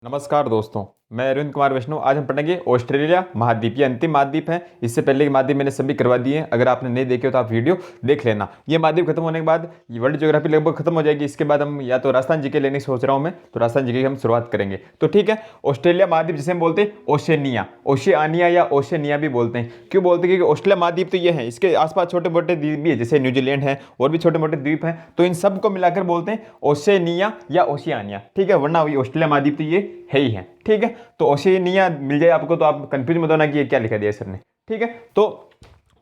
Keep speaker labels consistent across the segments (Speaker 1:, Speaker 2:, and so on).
Speaker 1: नमस्कार दोस्तों, मैं अरविंद कुमार वैष्णव। आज हम पढ़ेंगे ऑस्ट्रेलिया महाद्वीप। ये अंतिम महाद्वीप है। इससे पहले के महाद्वीप मैंने सभी करवा दिए हैं। अगर आपने नहीं देखे हो तो आप वीडियो देख लेना। ये महाद्वीप खत्म होने के बाद ये वर्ल्ड ज्योग्राफी लगभग खत्म हो जाएगी। इसके बाद हम या तो राजस्थान जीके लेने की सोच रहा हूँ मैं, तो राजस्थान जीके की हम शुरुआत करेंगे। तो ठीक है, ऑस्ट्रेलिया महाद्वीप जिसे हम बोलते हैं ओशेनिया, ओशियानिया या ओशेनिया भी बोलते हैं। क्यों बोलते हैं? क्योंकि ऑस्ट्रेलिया महाद्वीप तो ये है, इसके आसपास छोटे मोटे द्वीप भी है, जैसे न्यूजीलैंड है और भी छोटे मोटे द्वीप हैं। तो इन सबको मिलाकर बोलते हैं ओशेनिया या ओशियानिया। ठीक है, वरना ऑस्ट्रेलिया महाद्वीप तो ये है ही है। ठीक है, तो ओशिनिया मिल जाए आपको तो आप कंफ्यूज मत होना कि ये क्या लिखा दिया सर ने। ठीक है, तो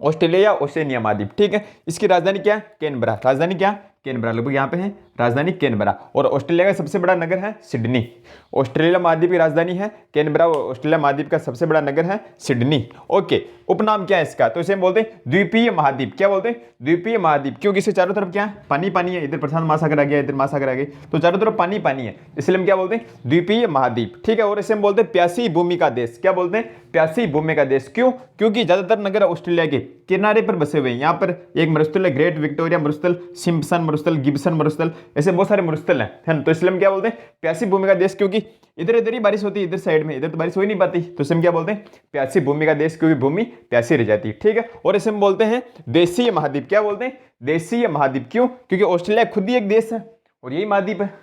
Speaker 1: ऑस्ट्रेलिया या ओशिनिया महाद्वीप। ठीक है, इसकी राजधानी क्या है? कैनबरा। राजधानी क्या? कैनबरा। लगभग यहाँ पे है राजधानी कैनबरा। और ऑस्ट्रेलिया का सबसे बड़ा नगर है सिडनी। ऑस्ट्रेलिया महाद्वीप की राजधानी है कैनबरा। ऑस्ट्रेलिया महाद्वीप का सबसे बड़ा नगर है सिडनी। ओके, उपनाम क्या है इसका? तो इसे हम बोलते हैं द्वीपीय महाद्वीप। क्या बोलते हैं? द्वीपीय महाद्वीप। क्योंकि इसके चारों तरफ क्या है? पानी पानी है। इधर प्रशांत महासागर आ गया, इधर महासागर आ गई, तो चारों तरफ पानी पानी है, इसलिए हम क्या बोलते हैं? द्वीपीय महाद्वीप। ठीक है, और इसे हम बोलते हैं प्यासी भूमि का देश। क्या बोलते हैं? प्यासी भूमि का देश। क्यों? क्योंकि ज्यादातर नगर ऑस्ट्रेलिया के किनारे पर बसे हुए हैं। यहाँ पर एक मरुस्थल है, ग्रेट विक्टोरिया मरुस्थल, सिम्पसन मरुस्थल, गिब्सन मरुस्थल, ऐसे बहुत सारे मरुस्थल हैं, है ना? तो इसलिए हम क्या बोलते हैं? प्यासी भूमि का देश। क्योंकि इधर इधर ही बारिश होती है, इधर साइड में, इधर तो बारिश हो ही नहीं पाती, तो इसे हम क्या बोलते हैं? प्यासी भूमि का देश, क्योंकि भूमि प्यासी रह जाती है। ठीक है, और इसे हम बोलते हैं देशीय महाद्वीप। क्या बोलते हैं? देशीय महाद्वीप। क्यों? क्योंकि ऑस्ट्रेलिया खुद ही एक देश है और यही महाद्वीप है,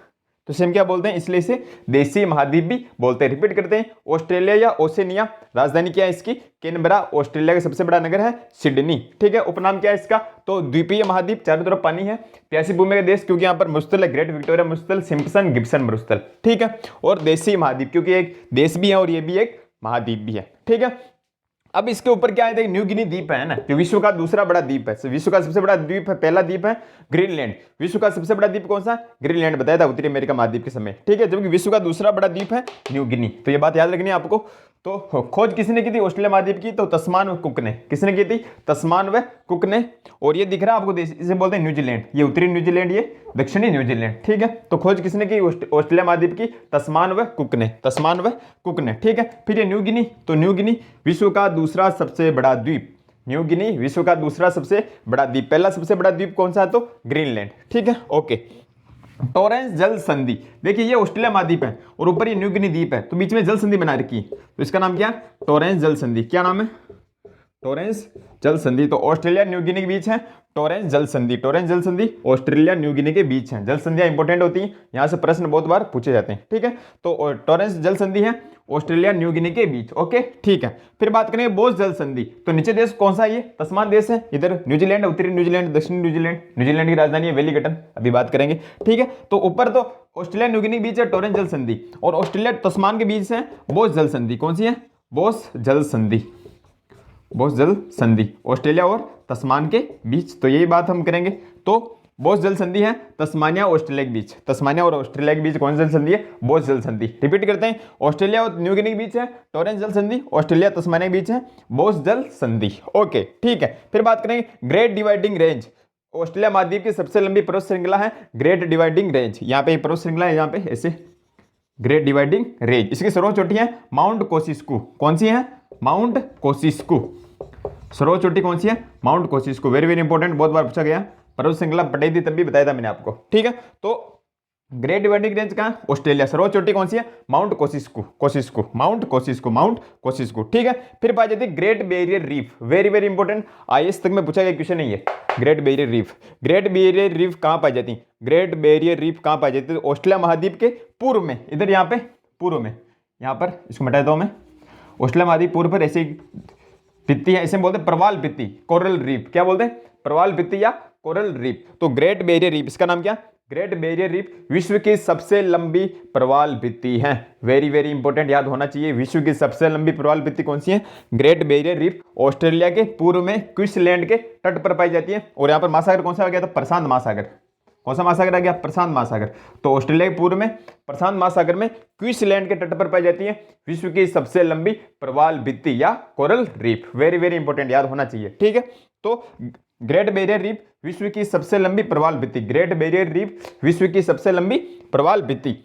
Speaker 1: तो इसे हम क्या बोलते हैं? इसलिए इसे देशीय महाद्वीप भी बोलते हैं। रिपीट करते हैं, ऑस्ट्रेलिया या ओशेनिया। राजधानी क्या है इसकी? कैनबरा। ऑस्ट्रेलिया का सबसे बड़ा नगर है सिडनी। ठीक है, उपनाम क्या है इसका? तो द्वीपीय महाद्वीप, चारों तरफ पानी है, प्यासी भूमि का देश, क्योंकि यहाँ पर मरुस्थल है, ग्रेट विक्टोरिया मरुस्थल, सिम्पसन गिब्सन मरुस्थल। ठीक है, और देशीय महाद्वीप क्योंकि एक देश भी है और ये भी एक महाद्वीप भी है। ठीक है, अब इसके ऊपर क्या है? न्यू गिनी द्वीप है ना, जो विश्व का दूसरा बड़ा द्वीप है। विश्व का सबसे बड़ा द्वीप है, पहला द्वीप है ग्रीनलैंड। विश्व का सबसे बड़ा द्वीप कौन सा? ग्रीनलैंड बताया था उत्तरी अमेरिका महाद्वीप के समय। ठीक है, जबकि विश्व का दूसरा बड़ा द्वीप है न्यू गिनी। तो ये बात याद रखनी है आपको। तो खोज किसने की थी ऑस्ट्रेलिया महाद्वीप की? तो तस्मान व कुक ने। किसने की थी? तस्मान व कुक ने। और ये दिख रहा है आपको देश, इसे बोलते हैं न्यूजीलैंड। ये उत्तरी न्यूजीलैंड, ये दक्षिणी न्यूजीलैंड। ठीक है, तो खोज किसने की ऑस्ट्रेलिया महाद्वीप की? तस्मान व कुक ने, तस्मान व कुक ने। ठीक है, फिर ये न्यू गिनी, तो न्यू गिनी विश्व का दूसरा सबसे बड़ा द्वीप। न्यू गिनी विश्व का दूसरा सबसे बड़ा द्वीप। पहला सबसे बड़ा द्वीप कौन सा है? तो ग्रीनलैंड। ठीक है, ओके। टॉरेंस जल संधि। देखिए ये ऑस्ट्रेलिया महाद्वीप है और ऊपर ये न्यू गिनी द्वीप है, तो बीच में जल संधि बना रखी है, तो इसका नाम क्या है? टॉरेंस जल संधि। क्या नाम है? टॉरेंस जल संधि। तो ऑस्ट्रेलिया न्यू गिनी के बीच है टॉरेंस जल संधि। टॉरेंस जल संधि ऑस्ट्रेलिया न्यू गिनी के बीच है। जल संधियां इंपॉर्टेंट होती हैं, यहां से प्रश्न बहुत बार पूछे जाते हैं। ठीक है, तो टॉरेंस जल संधि है ऑस्ट्रेलिया न्यू गिनी के बीच। ओके, ठीक है। फिर बात करेंगे बोस जल संधि। तो नीचे देश कौन सा है? ये तस्मान देश है। इधर न्यूजीलैंड, उत्तरी न्यूजीलैंड, दक्षिणी न्यूजीलैंड। न्यूजीलैंड की राजधानी है वेलिंगटन, अभी बात करेंगे। ठीक है, तो ऊपर तो ऑस्ट्रेलिया न्यू गिनी के बीच है टॉरेंस जल संधि, और ऑस्ट्रेलिया तस्मान के बीच है बोस जल संधि। कौन सी है? बोस जल संधि। बोस जल संधि ऑस्ट्रेलिया और तस्मान के बीच, तो यही बात हम करेंगे। तो बोस जल संधि है तस्मानिया ऑस्ट्रेलिया के बीच। तस्मानिया और ऑस्ट्रेलिया के बीच कौन सी जल संधि है? बोस जल संधि। रिपीट करते हैं, ऑस्ट्रेलिया और न्यू गिनी के बीच है टॉरेंस जल संधि, ऑस्ट्रेलिया तस्मानिया के बीच है बोस जल संधि। ओके, ठीक है। फिर बात करेंगे ग्रेट डिवाइडिंग रेंज। ऑस्ट्रेलिया महाद्वीप की सबसे लंबी पर्वत श्रृंखला है ग्रेट डिवाइडिंग रेंज। यहाँ पे पर्वत श्रृंखला है, यहाँ पे ऐसे ग्रेट डिवाइडिंग रेंज। इसकी सर्वोच्च चोटी है माउंट कोसिस्कू। कौन सी है? माउंट कोसिस्कू। सर्वोच्च चोटी कौन सी है? माउंट कोसिस्कू। वेरी वेरी इंपॉर्टेंट, बहुत बार पूछा गया। पर्वत श्रृंखला पढ़ाई थी तब भी बताया था मैंने आपको। ठीक है, तो ग्रेट डिवाइडिंग रेंज कहाँ? ऑस्ट्रेलिया। सर्वोच्च चोटी कौन सी है? Mount Kosciuszko. Kosciuszko, Mount Kosciuszko, Mount Kosciuszko. ठीक है, फिर पाई जाती है Great Barrier Reef. Very very important, IAS तक में पूछा गया क्वेश्चन नहीं है। Great Barrier Reef. Great Barrier Reef कहाँ पाई जाती है? ग्रेट बैरियर रीफ कहाँ पाई जाती है? ऑस्ट्रेलिया महाद्वीप के पूर्व में, इधर यहाँ पे पूर्व में, यहाँ पर इसको मिटा देता हूँ मैं। ऑस्ट्रेलिया महाद्वीप पूर्व पर ऐसी भित्ति है, इसे बोलते हैं प्रवाल भित्ति, कोरल रीफ। क्या बोलते हैं? प्रवाल भित्ति या कोरल रीफ। तो ग्रेट बैरियर रीफ, इसका नाम क्या? ग्रेट बैरियर रीफ विश्व की सबसे लंबी प्रवाल भित्ति है। वेरी वेरी इंपॉर्टेंट, याद होना चाहिए। विश्व की सबसे लंबी प्रवाल भित्ति कौन सी है? Great Barrier reef. ऑस्ट्रेलिया के पूर्व में क्वींसलैंड के तट पर पाई जाती है। और यहाँ पर महासागर कौन सा आ गया था? प्रशांत महासागर। कौन सा महासागर आ गया? प्रशांत महासागर। तो ऑस्ट्रेलिया के पूर्व में प्रशांत महासागर में क्वींसलैंड के तट पर पाई जाती है विश्व की सबसे लंबी प्रवाल भित्ति या coral reef. Very very important, याद होना चाहिए। ठीक है, तो ग्रेट बैरियर रीफ विश्व की सबसे लंबी प्रवाल भित्ति। ग्रेट बैरियर रीफ विश्व की सबसे लंबी प्रवाल भित्ति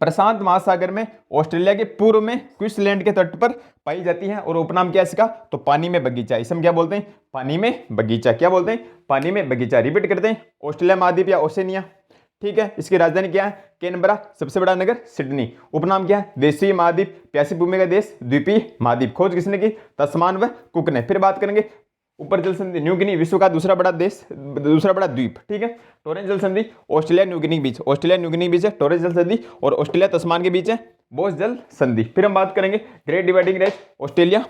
Speaker 1: प्रशांत महासागर में ऑस्ट्रेलिया के पूर्व में क्वींसलैंड के तट पर पाई जाती है। और उपनाम क्या है इसका? तो पानी में बगीचा। इसे हम क्या बोलते हैं? पानी में बगीचा। क्या बोलते हैं? पानी में बगीचा। रिपीट करते हैं, ऑस्ट्रेलिया महाद्वीप या ओशेनिया। ठीक है। इसकी राजधानी क्या है? कैनबरा। सबसे बड़ा नगर सिडनी। उपनाम क्या है? देशीय महाद्वीप, प्यासी भूमि का देश, द्वीपीय महाद्वीप। खोज किसने की? तस्मान व कुक ने। फिर बात करेंगे ऊपर जल संधि, न्यू गिनी विश्व का दूसरा बड़ा देश, दूसरा बड़ा द्वीप, ठीक है। टोरेंस जल संधि ऑस्ट्रेलिया न्यू गिनी बीच, ऑस्ट्रेलिया न्यू गिनी बीच है टोरेंस जल संधि, और ऑस्ट्रेलिया तस्मान के बीच है बोस जल संधि। फिर हम बात करेंगे ग्रेट डिवाइडिंग रेंज ऑस्ट्रेलिया,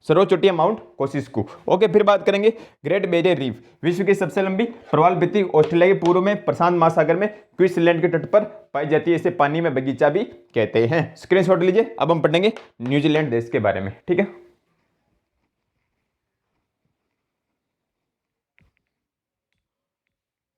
Speaker 1: सर्वोच्च चोटियां माउंट कोसिस्कू। ओके, फिर बात करेंगे ग्रेट बैरियर रीफ, विश्व की सबसे लंबी प्रवाल भित्ति, ऑस्ट्रेलिया के पूर्व में प्रशांत महासागर में क्वींसलैंड के तट पर पाई जाती है। इसे पानी में बगीचा भी कहते हैं। स्क्रीनशॉट लीजिए। अब हम पढ़ेंगे न्यूजीलैंड देश के बारे में, ठीक है।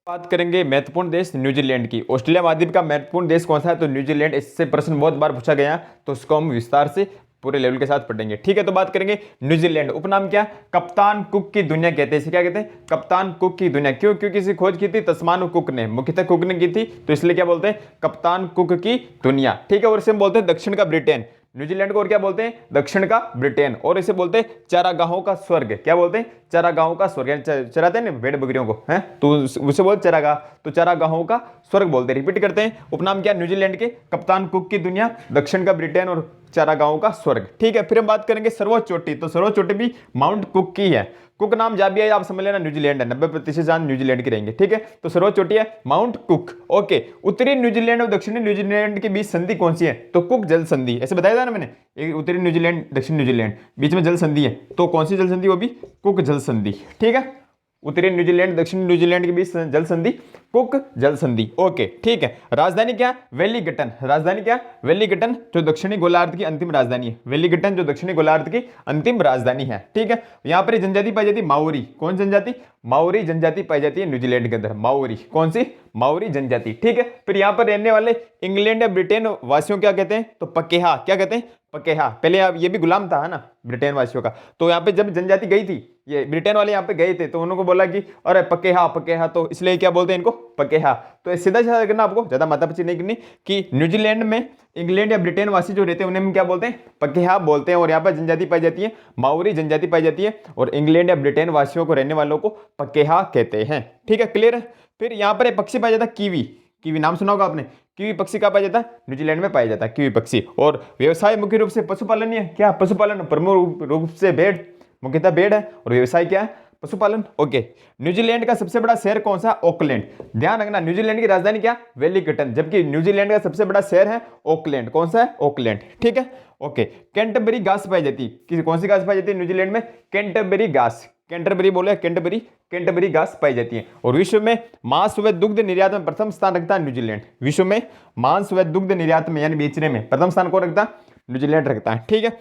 Speaker 1: बात करेंगे महत्वपूर्ण देश न्यूजीलैंड की। ऑस्ट्रेलिया महाद्वीप का महत्वपूर्ण देश कौन सा है? तो न्यूजीलैंड। इससे प्रश्न बहुत बार पूछा गया, तो उसको हम विस्तार से पूरे लेवल के साथ पढ़ेंगे, ठीक है। तो बात करेंगे न्यूजीलैंड। उपनाम क्या? कप्तान कुक की दुनिया कहते हैं। इसे क्या कहते हैं? कप्तान कुक की दुनिया। क्यों? क्योंकि इसे खोज की थी तस्मान कुक ने, मुख्यतः कुक ने की थी, तो इसलिए क्या बोलते हैं? कप्तान कुक की दुनिया, ठीक है। और इसे हम बोलते हैं दक्षिण का ब्रिटेन। न्यूजीलैंड को और क्या बोलते हैं? दक्षिण का ब्रिटेन। और इसे बोलते हैं चारागाहों का स्वर्ग। क्या बोलते हैं? चारागाहों का स्वर्ग। चराते हैं ना भेड़ बकरियों को, हैं, तो उसे बोलते चारागाह, तो चारागाहों का स्वर्ग बोलते हैं। रिपीट करते हैं। उपनाम क्या? न्यूजीलैंड के कप्तान कुक की दुनिया, दक्षिण का ब्रिटेन और चारागाहों का स्वर्ग, ठीक है। फिर हम बात करेंगे सर्वोच्च चोटी, तो सर्वोच्च चोटी भी माउंट कुक की है। कुक नाम जब भी है आप समझ लेना न्यूजीलैंड है, 90% जान न्यूजीलैंड की रहेंगे, ठीक है। तो सर्वोच्च चोटी है माउंट कुक। ओके, उत्तरी न्यूजीलैंड और दक्षिणी न्यूजीलैंड के बीच संधि कौन सी है? तो कुक जल संधि। ऐसे बताया था ना मैंने, एक उत्तरी न्यूजीलैंड दक्षिणी न्यूजीलैंड बीच में जल संधि है, तो कौन सी जल संधि? वो भी कुक जल संधि, ठीक है। उत्तरी न्यूजीलैंड दक्षिणी न्यूजीलैंड के बीच जल संधि कुक जल संधि। ओके, ठीक है। राजधानी क्या? वेलिंगटन। राजधानी क्या? वेलिंगटन, जो दक्षिणी गोलार्ध की अंतिम राजधानी है। वेलिंगटन जो दक्षिणी गोलार्ध की अंतिम राजधानी है, ठीक है। यहाँ पर जनजाति पाई जाती है माओरी। कौन जनजाति? माओरी जनजाति पाई जाती है न्यूजीलैंड के अंदर। माओरी, कौन सी? माओरी जनजाति, ठीक है। फिर यहाँ पर रहने वाले इंग्लैंड या ब्रिटेन वासियों क्या कहते हैं? तो पकेहा। क्या कहते हैं? पकेहा। पहले ये भी गुलाम था, है ना, ब्रिटेन वासियों का। तो यहाँ पे जब जनजाति गई थी, ये ब्रिटेन वाले यहाँ पे गए थे, तो उन्होंने बोला कि अरे पकेहा पकेहा, तो इसलिए क्या बोलते हैं इनको? पकेहा। तो सीधा सीधा करना, आपको ज्यादा माथापच्ची नहीं करनी, कि न्यूजीलैंड में इंग्लैंड या ब्रिटेन वासी जो रहते हैं उन्हें हम क्या बोलते हैं? पकेहा बोलते हैं। और यहाँ पर जनजाति पाई जाती है माओरी जनजाति पाई जाती है, और इंग्लैंड या ब्रिटेन वासियों को रहने वालों को पकेहा कहते हैं, ठीक है। क्लियर है। फिर यहाँ पर एक पक्षी पाया जाता है कीवी। कीवी नाम सुना होगा आपने। कीवी पक्षी कहाँ पाया जाता है? न्यूजीलैंड में पाया जाता है कीवी पक्षी। और व्यवसाय मुख्य रूप से पशुपालन ही है। क्या? पशुपालन। प्रमुख रूप से भेड़, मुख्यतः भेड़ है। और व्यवसाय क्या है? पशुपालन। ओके, न्यूजीलैंड का सबसे बड़ा शहर कौन सा? ऑकलैंड। ध्यान रखना, न्यूजीलैंड की राजधानी क्या? वेलिंगटन, जबकि न्यूजीलैंड का सबसे बड़ा शहर है ऑकलैंड। कौन सा है? ऑकलैंड, ठीक है। ओके, कैंटरबरी घास पाई जाती है। कौन सी घास पाई जाती है न्यूजीलैंड में? कैंटरबरी घास। कैंटरबरी बोले, कैंटरबरी, कैंटरबरी घास पाई जाती है। और विश्व में मांस व दुग्ध निर्यात में प्रथम स्थान रखता है न्यूजीलैंड। विश्व में मांस व दुग्ध निर्यात में यानी बेचने में प्रथम स्थान कौन रखता है? न्यूजीलैंड रखता है, ठीक है।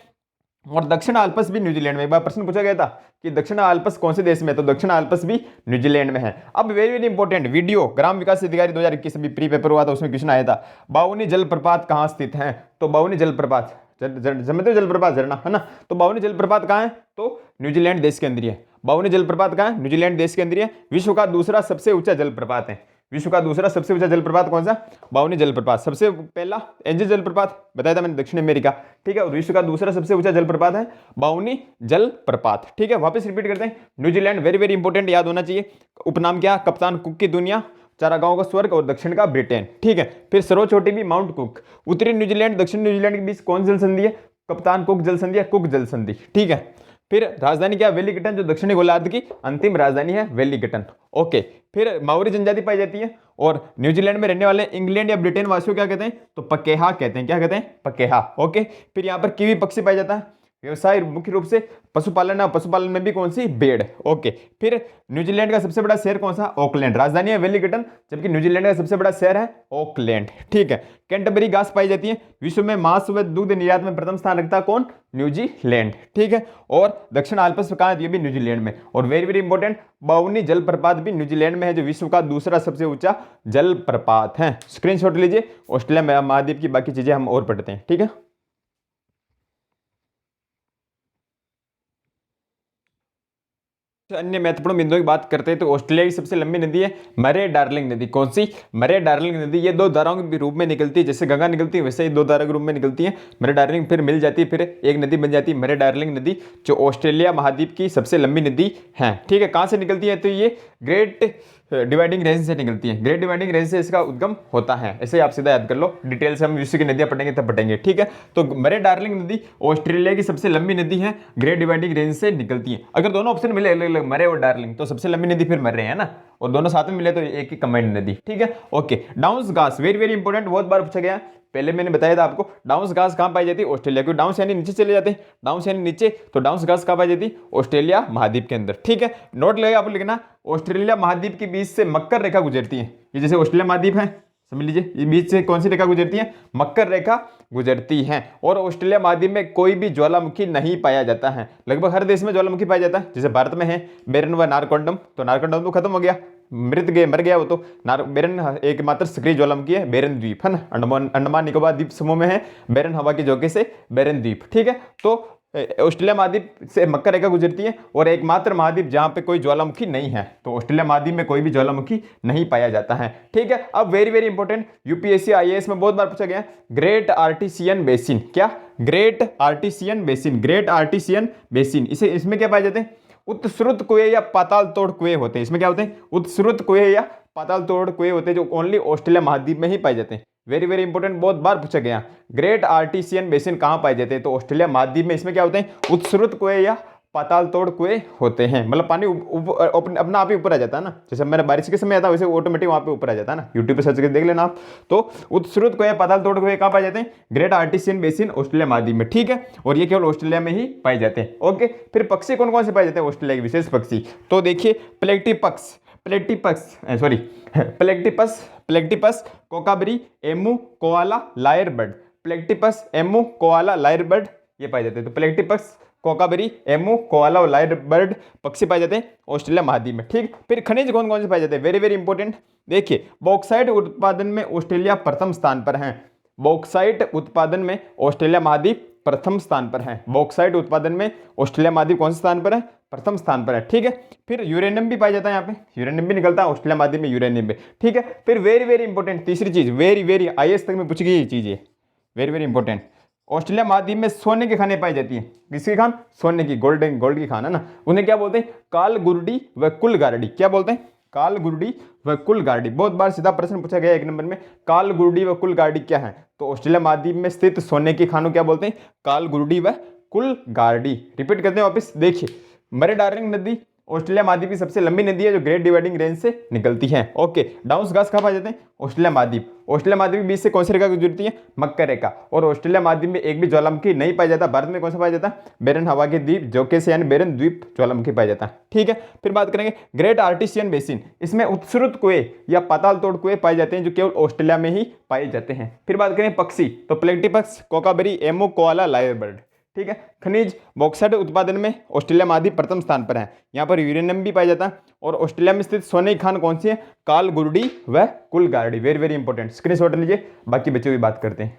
Speaker 1: और दक्षिण अल्पस भी न्यूजीलैंड में। एक बार प्रश्न पूछा गया था कि दक्षिण अल्पस कौन से देश में है, तो दक्षिण अल्पस भी न्यूजीलैंड में है। अब वेरी वेरी इंपॉर्टेंट वीडियो, ग्राम विकास अधिकारी 2021 अभी प्री पेपर हुआ था, उसमें क्वेश्चन आया था, बाउनी जलप्रपात कहाँ स्थित है? तो बाउनी जलप्रपात, समझते हो जलप्रपात, झरना, है ना। तो बाउनी जलप्रपात कहाँ है? तो न्यूजीलैंड देश के अंदर है। बाउनी जलप्रपात कहाँ है? न्यूजीलैंड देश के अंदर है। विश्व का दूसरा सबसे ऊंचा जलप्रपात है। विश्व का दूसरा सबसे ऊंचा जलप्रपात कौन सा? बाउनी जलप्रपात। सबसे पहला एंजल जलप्रपात बताया था मैंने, दक्षिण अमेरिका, ठीक है। और विश्व का दूसरा सबसे ऊंचा जलप्रपात है बाउनी जलप्रपात, ठीक है। वापस रिपीट करते हैं, न्यूजीलैंड वेरी वेरी इंपॉर्टेंट, याद होना चाहिए। उपनाम क्या? कप्तान कुक की दुनिया, चारागाहों का स्वर्ग और दक्षिण का ब्रिटेन, ठीक है। फिर सर्वोच्च चोटी भी माउंट कुक। उत्तरी न्यूजीलैंड दक्षिण न्यूजीलैंड के बीच कौन जल संधि है? कप्तान कुक जल संधि है, कुक जल संधि, ठीक है। फिर राजधानी क्या? वेलिंगटन, जो दक्षिणी गोलार्ध की अंतिम राजधानी है वेलिंगटन। ओके, फिर माओरी जनजाति पाई जाती है। और न्यूजीलैंड में रहने वाले इंग्लैंड या ब्रिटेन वासियों क्या कहते हैं? तो पकेहा कहते हैं। क्या कहते हैं? पकेहा। ओके, फिर यहाँ पर कीवी पक्षी पाया जाता है। व्यवसाय मुख्य रूप से पशुपालन है, पशुपालन में भी कौन सी? भेड़। ओके, फिर न्यूजीलैंड का सबसे बड़ा शहर कौन सा? ऑकलैंड। राजधानी है वेलिंगटन, जबकि न्यूजीलैंड का सबसे बड़ा शहर है ऑकलैंड, ठीक है। कैंटरबरी घास पाई जाती है। विश्व में मांस व दुग्ध निर्यात में प्रथम स्थान रखता है कौन? न्यूजीलैंड, ठीक है। और दक्षिण अल्पस कहाँ है? ये भी न्यूजीलैंड में। और वेरी वेरी इंपॉर्टेंट, बाउनी जलप्रपात भी न्यूजीलैंड में है, जो विश्व का दूसरा सबसे ऊंचा जलप्रपात है। स्क्रीनशॉट लीजिए। ऑस्ट्रेलिया महाद्वीप की बाकी चीजें हम और पढ़ते हैं, ठीक है। अन्य महत्वपूर्ण बिंदुओं की बात करते हैं तो ऑस्ट्रेलिया की सबसे लंबी नदी है मरे डार्लिंग नदी। कौन सी? मरे डार्लिंग नदी। ये दो धाराओं के रूप में निकलती है, जैसे गंगा निकलती है वैसे ही दो धारा के रूप में निकलती है। मरे डार्लिंग फिर मिल जाती है, फिर एक नदी बन जाती है मरे डार्लिंग नदी, जो ऑस्ट्रेलिया महाद्वीप की सबसे लंबी नदी है, ठीक है। कहाँ से निकलती है? तो ये ग्रेट डिवाइडिंग रेंज से निकलती है, ग्रेट डिवाइडिंग रेंज से इसका उद्गम होता है। ऐसे ही आप सीधा याद कर लो, डिटेल से हम विश्व की नदियां पढ़ेंगे तब पढ़ेंगे, ठीक है। तो मरे डार्लिंग नदी ऑस्ट्रेलिया की सबसे लंबी नदी है, ग्रेट डिवाइडिंग रेंज से निकलती है। अगर दोनों ऑप्शन मिले अलग अलग, मरे और डार्लिंग, तो सबसे लंबी नदी फिर मरे है ना, और दोनों साथ में मिले तो एक ही कंबाइंड नदी, ठीक है। ओके, डाउन्स गास वेरी वेरी इंपॉर्टेंट, बहुत बार पूछा गया। पहले मैंने बताया था आपको, डाउन्स घास कहाँ पाई जाती है? ऑस्ट्रेलिया। क्योंकि डाउन्स यानी नीचे चले जाते हैं, डाउन्स यानी नीचे, तो डाउन्स घास कहाँ पाई जाती है? ऑस्ट्रेलिया महाद्वीप के अंदर, ठीक है। नोट लगेगा आपको लिखना, ऑस्ट्रेलिया महाद्वीप के बीच से मकर रेखा गुजरती है। ये जैसे ऑस्ट्रेलिया महाद्वीप है, समझ लीजिए, ये बीच से कौन सी रेखा गुजरती है? मकर रेखा गुजरती है। और ऑस्ट्रेलिया महाद्वीप में कोई भी ज्वालामुखी नहीं पाया जाता है। लगभग हर देश में ज्वालामुखी पाया जाता है, जैसे भारत में है बेरन व नारकोंडम, तो नारकोंडम तो खत्म हो गया, मर गया वो तो। बेरन एकमात्र सक्रिय ज्वालामुखी है, बेरन द्वीप है ना, अंडमान निकोबार द्वीप समूह में है, बेरन हवा के झोंके से बेरन द्वीप, ठीक है। तो ऑस्ट्रेलिया महाद्वीप से मकर रेखा गुजरती है, और एकमात्र महाद्वीप जहां पे कोई ज्वालामुखी नहीं है, तो ऑस्ट्रेलिया महाद्वीप में कोई भी ज्वालामुखी नहीं पाया जाता है, ठीक है। अब very very important, UPSC IAS में बहुत बार पूछा गया, ग्रेट आर्टिसियन बेसिन, क्या? Great artisan basin, great artisan basin, इसे इसमें क्या पाए जाते हैं? उत्स्रुत कुएं या पाताल तोड़ कुएं होते हैं। इसमें क्या होते हैं? उत्स्रुत कुएं या पाताल तोड़ कुएं होते हैं, जो ओनली ऑस्ट्रेलिया महाद्वीप में ही पाए जाते हैं। वेरी वेरी इंपॉर्टेंट, बहुत बार पूछा गया, ग्रेट आर्टिसियन बेसिन कहाँ पाए जाते हैं? तो ऑस्ट्रेलिया महाद्वीप में। इसमें क्या होते हैं? उत्स्रुत कुएं या पाताल तोड़ कुएं होते हैं, मतलब पानी अपना आप ही ऊपर आ जाता है ना, जैसे मेरा बारिश के समय आता है वैसे ऑटोमेटिक वहाँ पे ऊपर आ जाता है ना। यूट्यूब पे सर्च करके देख लेना आप। तो उत्स्रुत कुएं, पाताल तोड़ कुएं कहाँ पाए जाते हैं? ग्रेट आर्टिसियन बेसिन ऑस्ट्रेलिया महाद्वीप में, ठीक है। और ये केवल ऑस्ट्रेलिया में ही पाए जाते हैं। ओके, फिर पक्षी कौन कौन से पाए जाते हैं ऑस्ट्रेलिया के विशेष पक्षी? तो देखिए, platypus, platypus, kookaburra, emu, koala, lyrebird, platypus, emu, koala, lyrebird, ये पाए जाते हैं। तो प्लेटिपस, कोकाबरी, एमू, कोआला और लायर बर्ड पक्षी पाए जाते हैं ऑस्ट्रेलिया महाद्वीप में, ठीक। फिर खनिज कौन कौन से पाए जाते हैं? वेरी वेरी इंपॉर्टेंट, देखिए, बॉक्साइट उत्पादन में ऑस्ट्रेलिया प्रथम स्थान पर है। बॉक्साइट उत्पादन में ऑस्ट्रेलिया महाद्वीप प्रथम स्थान पर है। बॉक्साइट उत्पादन में ऑस्ट्रेलिया महाद्वीप कौन से स्थान पर है? प्रथम स्थान पर है, ठीक है। फिर यूरेनियम भी पाया जाता है, यहाँ पे यूरेनियम भी निकलता है ऑस्ट्रेलिया महाद्वीप में, यूरेनियम भी, ठीक है। फिर वेरी वेरी इंपॉर्टेंट तीसरी चीज, वेरी वेरी आईएएस तक में पूछ गई ये चीज है, वेरी वेरी इंपॉर्टेंट, ऑस्ट्रेलिया महाद्वीप में सोने की खानें पाई जाती हैं। किसकी खान? सोने की, गोल्ड की खान है ना। उन्हें क्या बोलते हैं? कालगुरडी व कुलगारडी। क्या बोलते हैं? कालगुरडी व कुलगारडी। बहुत बार सीधा प्रश्न पूछा गया 1 नंबर में, कालगुरडी व कुलगारडी क्या है? तो ऑस्ट्रेलिया महाद्वीप में स्थित सोने की खानों क्या बोलते हैं? कालगुरडी व कुलगारडी। रिपीट करते हैं वापस, देखिए, मरे डार्लिंग नदी ऑस्ट्रेलिया महाद्वीप की सबसे लंबी नदी है, जो ग्रेट डिवाइडिंग रेंज से निकलती है। ओके, डाउन्स घास कहाँ पाए जाते हैं? ऑस्ट्रेलिया महाद्वीप। ऑस्ट्रेलिया महाद्वीप के बीच से कौन सी रेखा गुजरती है? मकर रेखा। और ऑस्ट्रेलिया महाद्वीप में एक भी ज्वालामुखी नहीं पाया जाता। भारत में कौन सा पाया जाता है? बेरन हवा के द्वीप झोंके से यानी बेरन द्वीप ज्वालामुखी पाया जाता है, ठीक है। फिर बात करेंगे ग्रेट आर्टिसियन बेसिन, इसमें उत्स्रुत कुएं या पाताल तोड़ कुएं पाए जाते हैं, जो केवल ऑस्ट्रेलिया में ही पाए जाते हैं। फिर बात करें पक्षी, तो platypus, kookaburra, emu, koala, lyrebird, ठीक है। खनिज, बॉक्साइट उत्पादन में ऑस्ट्रेलिया महाद्वीप प्रथम स्थान पर है। यहाँ पर यूरेनियम भी पाया जाता है। और ऑस्ट्रेलिया में स्थित सोने की खान कौन सी है? कालगुरडी व कुलगारडी। वेरी वेरी इंपॉर्टेंट, स्क्रीनशॉट लीजिए, बाकी बच्चों की बात करते हैं।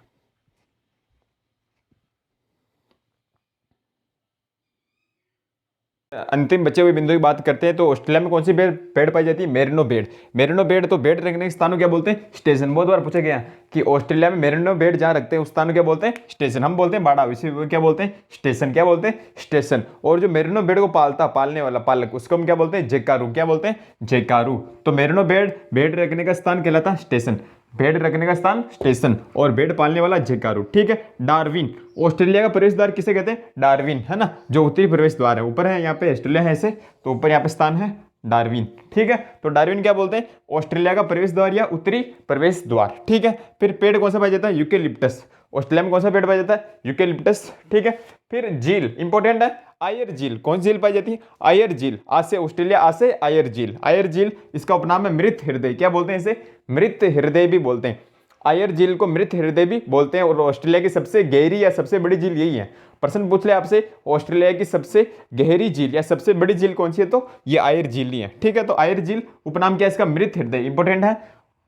Speaker 1: अंतिम बचे हुए बिंदु की बात करते हैं, तो ऑस्ट्रेलिया में कौन सी पेड़ पाई जाती है? Merino bed. मेरिनो बेड, तो बेड रखने के स्थान क्या बोलते हैं? स्टेशन। बहुत बार पूछा गया कि ऑस्ट्रेलिया में मेरिनो बेड जहां रखते हैं उस स्थान क्या बोलते हैं? स्टेशन। हम बोलते हैं बाड़ा, इसे क्या बोलते हैं? स्टेशन। क्या बोलते हैं? स्टेशन। और जो मेरिनो बेड को पालने वाला पालक, उसको हम क्या बोलते हैं? जेकारू। क्या बोलते हैं? जेकारू। तो मेरिनो बेड रखने का स्थान कहलाता है स्टेशन। बेड रखने का स्थान स्टेशन, और बेड पालने वाला जेकारू, ठीक है। डार्विन, ऑस्ट्रेलिया का प्रवेश द्वार किसे कहते हैं? डार्विन, है ना, जो उत्तरी प्रवेश द्वार है। ऊपर है यहाँ पे ऑस्ट्रेलिया है ऐसे, तो ऊपर यहाँ पे स्थान है डार्विन, ठीक है। तो डार्विन क्या बोलते हैं? ऑस्ट्रेलिया का प्रवेश द्वार या उत्तरी प्रवेश द्वार, ठीक है। फिर पेड़ कौन सा पाया जाता है? यूकेलिप्टस। ऑस्ट्रेलिया में कौन सा पेड़ पाया जाता है? यूकेलिप्टस, ठीक है। फिर झील इंपॉर्टेंट है, आयर झील। कौन सी झील पाई जाती है? आयर झील। आज से ऑस्ट्रेलिया, आज से आयर झील। आयर झील, इसका उपनाम है मृत हृदय। क्या बोलते हैं इसे? मृत हृदय भी बोलते हैं। आयर झील को मृत हृदय भी बोलते हैं। और ऑस्ट्रेलिया की सबसे गहरी या सबसे बड़ी झील यही है। प्रश्न पूछ ले आपसे, ऑस्ट्रेलिया की सबसे गहरी झील या सबसे बड़ी झील कौन सी है? तो ये आयर झील ही है, ठीक है। तो आयर झील उपनाम क्या है इसका? मृत हृदय। इंपॉर्टेंट है,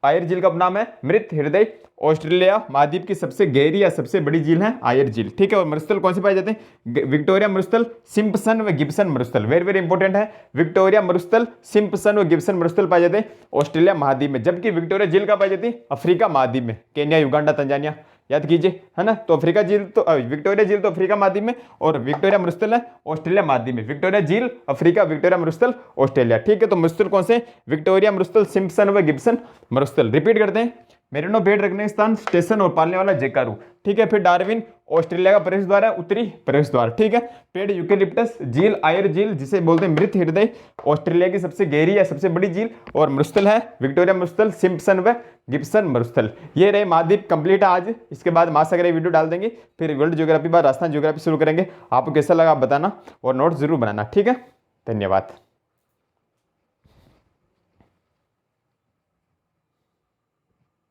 Speaker 1: आयर झील का उपनाम है मृत हृदय। ऑस्ट्रेलिया महाद्वीप की सबसे गहरी या सबसे बड़ी झील है आयर झील, ठीक है। और मरुस्थल कौन से पाए जाते हैं? विक्टोरिया मरुस्थल, सिम्पसन व गिब्सन मरुस्थल। वेरी वेरी इंपॉर्टेंट है, विक्टोरिया मरुस्थल, सिम्पसन व गिब्सन मरुस्थल पाए जाते हैं ऑस्ट्रेलिया महाद्वीप में। जबकि विक्टोरिया झील का पाई जाती है अफ्रीका महाद्वीप में, केन्या, युगांडा, तंजानिया, याद कीजिए, है ना। तो अफ्रीका झील तो विक्टोरिया झील तो अफ्रीका महाद्वीप में, और विक्टोरिया मरुस्थल है ऑस्ट्रेलिया महाद्वीप में। विक्टोरिया झील अफ्रीका, विक्टोरिया मरुस्थल ऑस्ट्रेलिया, ठीक है। तो मरुस्थल कौन से, विक्टोरिया मरुस्थल, सिम्पसन व गिब्सन मरुस्थल। रिपीट करते हैं, मेरिनो भेड़ रखने का स्थान, स्टेशन और पालने वाला जेकारू, ठीक है। फिर डार्विन ऑस्ट्रेलिया का प्रवेश द्वार है, उत्तरी प्रवेश द्वार, ठीक है। पेड़ यूकेलिप्टस, झील आयर झील जिसे बोलते हैं मृत हृदय, ऑस्ट्रेलिया की सबसे गहरी या सबसे बड़ी झील, और मरुस्थल है विक्टोरिया मरुस्थल, सिम्पसन व गिब्सन मरुस्थल। ये रहे महाद्वीप कंप्लीट आज। इसके बाद महासागर वीडियो डाल देंगे, फिर वर्ल्ड ज्योग्राफी बाद राजस्थान ज्योग्राफी शुरू करेंगे। आपको कैसा लगा आप बताना और नोट्स जरूर बनाना, ठीक है। धन्यवाद।